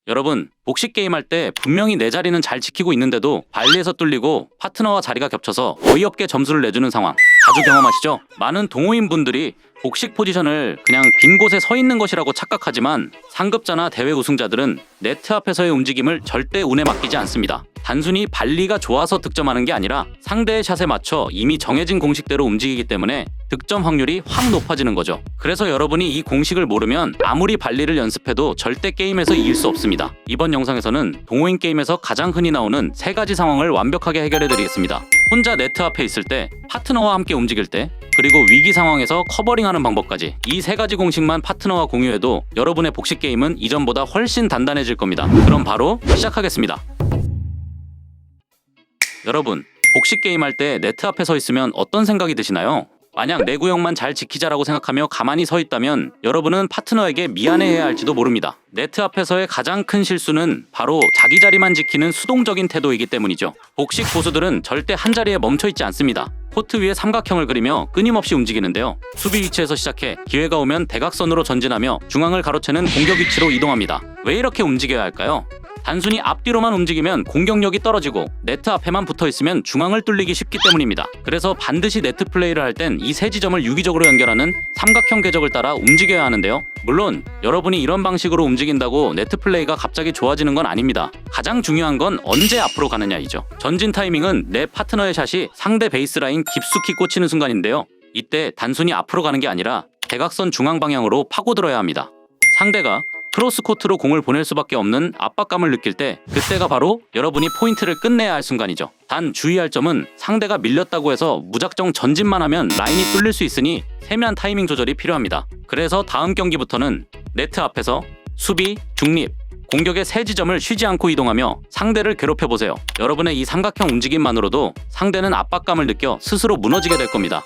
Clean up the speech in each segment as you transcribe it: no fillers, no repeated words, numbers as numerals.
여러분, 복식 게임할 때 분명히 내 자리는 잘 지키고 있는데도 발리에서 뚫리고 파트너와 자리가 겹쳐서 어이없게 점수를 내주는 상황 자주 경험하시죠? 많은 동호인 분들이 복식 포지션을 그냥 빈 곳에 서 있는 것이라고 착각하지만 상급자나 대회 우승자들은 네트 앞에서의 움직임을 절대 운에 맡기지 않습니다. 단순히 발리가 좋아서 득점하는 게 아니라 상대의 샷에 맞춰 이미 정해진 공식대로 움직이기 때문에 득점 확률이 확 높아지는 거죠. 그래서 여러분이 이 공식을 모르면 아무리 발리를 연습해도 절대 게임에서 이길 수 없습니다. 이번 영상에서는 동호인 게임에서 가장 흔히 나오는 3가지 상황을 완벽하게 해결해 드리겠습니다. 혼자 네트 앞에 있을 때, 파트너와 함께 움직일 때, 그리고 위기 상황에서 커버링하는 방법까지 이 3가지 공식만 파트너와 공유해도 여러분의 복식 게임은 이전보다 훨씬 단단해질 겁니다. 그럼 바로 시작하겠습니다. 여러분, 복식 게임할 때 네트 앞에 서 있으면 어떤 생각이 드시나요? 만약 내 구역만 잘 지키자라고 생각하며 가만히 서 있다면 여러분은 파트너에게 미안해해야 할지도 모릅니다. 네트 앞에서의 가장 큰 실수는 바로 자기 자리만 지키는 수동적인 태도이기 때문이죠. 복식 고수들은 절대 한 자리에 멈춰 있지 않습니다. 코트 위에 삼각형을 그리며 끊임없이 움직이는데요. 수비 위치에서 시작해 기회가 오면 대각선으로 전진하며 중앙을 가로채는 공격 위치로 이동합니다. 왜 이렇게 움직여야 할까요? 단순히 앞뒤로만 움직이면 공격력이 떨어지고 네트 앞에만 붙어있으면 중앙을 뚫리기 쉽기 때문입니다. 그래서 반드시 네트 플레이를 할 땐 이 3지점을 유기적으로 연결하는 삼각형 궤적을 따라 움직여야 하는데요. 물론 여러분이 이런 방식으로 움직인다고 네트 플레이가 갑자기 좋아지는 건 아닙니다. 가장 중요한 건 언제 앞으로 가느냐이죠. 전진 타이밍은 내 파트너의 샷이 상대 베이스라인 깊숙이 꽂히는 순간인데요. 이때 단순히 앞으로 가는 게 아니라 대각선 중앙 방향으로 파고들어야 합니다. 상대가 크로스 코트로 공을 보낼 수밖에 없는 압박감을 느낄 때 그때가 바로 여러분이 포인트를 끝내야 할 순간이죠. 단 주의할 점은 상대가 밀렸다고 해서 무작정 전진만 하면 라인이 뚫릴 수 있으니 세밀한 타이밍 조절이 필요합니다. 그래서 다음 경기부터는 네트 앞에서 수비, 중립, 공격의 3지점을 쉬지 않고 이동하며 상대를 괴롭혀보세요. 여러분의 이 삼각형 움직임만으로도 상대는 압박감을 느껴 스스로 무너지게 될 겁니다.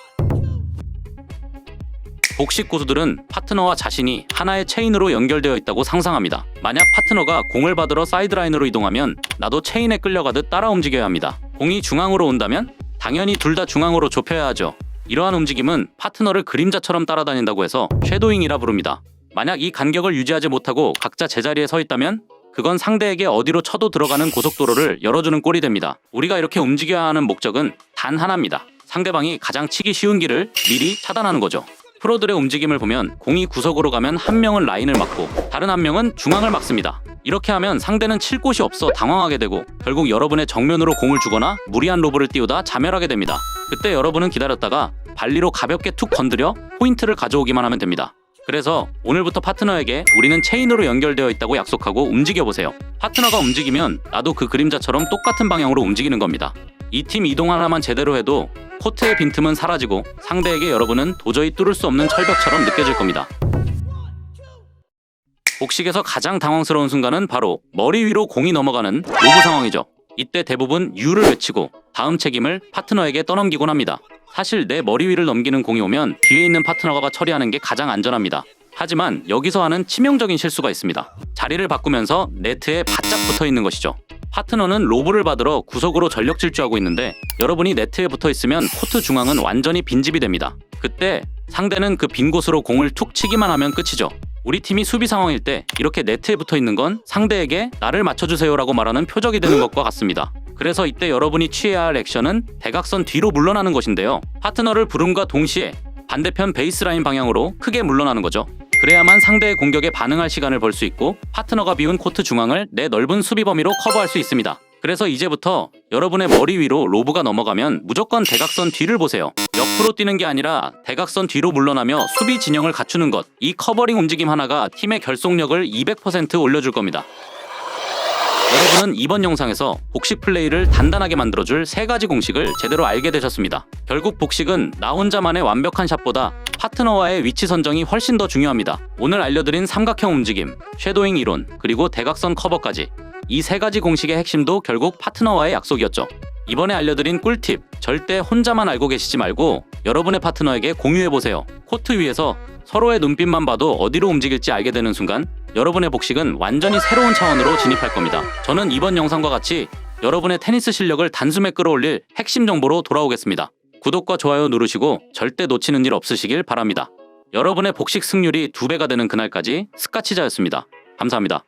복식 고수들은 파트너와 자신이 하나의 체인으로 연결되어 있다고 상상합니다. 만약 파트너가 공을 받으러 사이드라인으로 이동하면 나도 체인에 끌려가듯 따라 움직여야 합니다. 공이 중앙으로 온다면 당연히 둘 다 중앙으로 좁혀야 하죠. 이러한 움직임은 파트너를 그림자처럼 따라다닌다고 해서 섀도잉이라 부릅니다. 만약 이 간격을 유지하지 못하고 각자 제자리에 서 있다면 그건 상대에게 어디로 쳐도 들어가는 고속도로를 열어주는 꼴이 됩니다. 우리가 이렇게 움직여야 하는 목적은 단 하나입니다. 상대방이 가장 치기 쉬운 길을 미리 차단하는 거죠. 프로들의 움직임을 보면 공이 구석으로 가면 한 명은 라인을 막고 다른 한 명은 중앙을 막습니다. 이렇게 하면 상대는 칠 곳이 없어 당황하게 되고 결국 여러분의 정면으로 공을 주거나 무리한 로브를 띄우다 자멸하게 됩니다. 그때 여러분은 기다렸다가 발리로 가볍게 툭 건드려 포인트를 가져오기만 하면 됩니다. 그래서 오늘부터 파트너에게 우리는 체인으로 연결되어 있다고 약속하고 움직여보세요. 파트너가 움직이면 나도 그 그림자처럼 똑같은 방향으로 움직이는 겁니다. 이 팀 이동 하나만 제대로 해도 코트의 빈틈은 사라지고 상대에게 여러분은 도저히 뚫을 수 없는 철벽처럼 느껴질 겁니다. 복식에서 가장 당황스러운 순간은 바로 머리 위로 공이 넘어가는 로브 상황이죠. 이때 대부분 U를 외치고 다음 책임을 파트너에게 떠넘기곤 합니다. 사실 내 머리 위를 넘기는 공이 오면 뒤에 있는 파트너가 처리하는 게 가장 안전합니다. 하지만 여기서 하는 치명적인 실수가 있습니다. 자리를 바꾸면서 네트에 바짝 붙어 있는 것이죠. 파트너는 로브를 받으러 구석으로 전력 질주하고 있는데 여러분이 네트에 붙어 있으면 코트 중앙은 완전히 빈집이 됩니다. 그때 상대는 그 빈 곳으로 공을 툭 치기만 하면 끝이죠. 우리 팀이 수비 상황일 때 이렇게 네트에 붙어 있는 건 상대에게 나를 맞춰주세요라고 말하는 표적이 되는 것과 같습니다. 그래서 이때 여러분이 취해야 할 액션은 대각선 뒤로 물러나는 것인데요. 파트너를 부름과 동시에 반대편 베이스라인 방향으로 크게 물러나는 거죠. 그래야만 상대의 공격에 반응할 시간을 벌 수 있고 파트너가 비운 코트 중앙을 내 넓은 수비 범위로 커버할 수 있습니다. 그래서 이제부터 여러분의 머리 위로 로브가 넘어가면 무조건 대각선 뒤를 보세요. 옆으로 뛰는 게 아니라 대각선 뒤로 물러나며 수비 진영을 갖추는 것. 이 커버링 움직임 하나가 팀의 결속력을 200% 올려줄 겁니다. 여러분은 이번 영상에서 복식 플레이를 단단하게 만들어줄 3가지 공식을 제대로 알게 되셨습니다. 결국 복식은 나 혼자만의 완벽한 샷보다 파트너와의 위치 선정이 훨씬 더 중요합니다. 오늘 알려드린 삼각형 움직임, 섀도잉 이론, 그리고 대각선 커버까지 이 3가지 공식의 핵심도 결국 파트너와의 약속이었죠. 이번에 알려드린 꿀팁, 절대 혼자만 알고 계시지 말고 여러분의 파트너에게 공유해보세요. 코트 위에서 서로의 눈빛만 봐도 어디로 움직일지 알게 되는 순간 여러분의 복식은 완전히 새로운 차원으로 진입할 겁니다. 저는 이번 영상과 같이 여러분의 테니스 실력을 단숨에 끌어올릴 핵심 정보로 돌아오겠습니다. 구독과 좋아요 누르시고 절대 놓치는 일 없으시길 바랍니다. 여러분의 복식 승률이 2배가 되는 그날까지 스카치자였습니다. 감사합니다.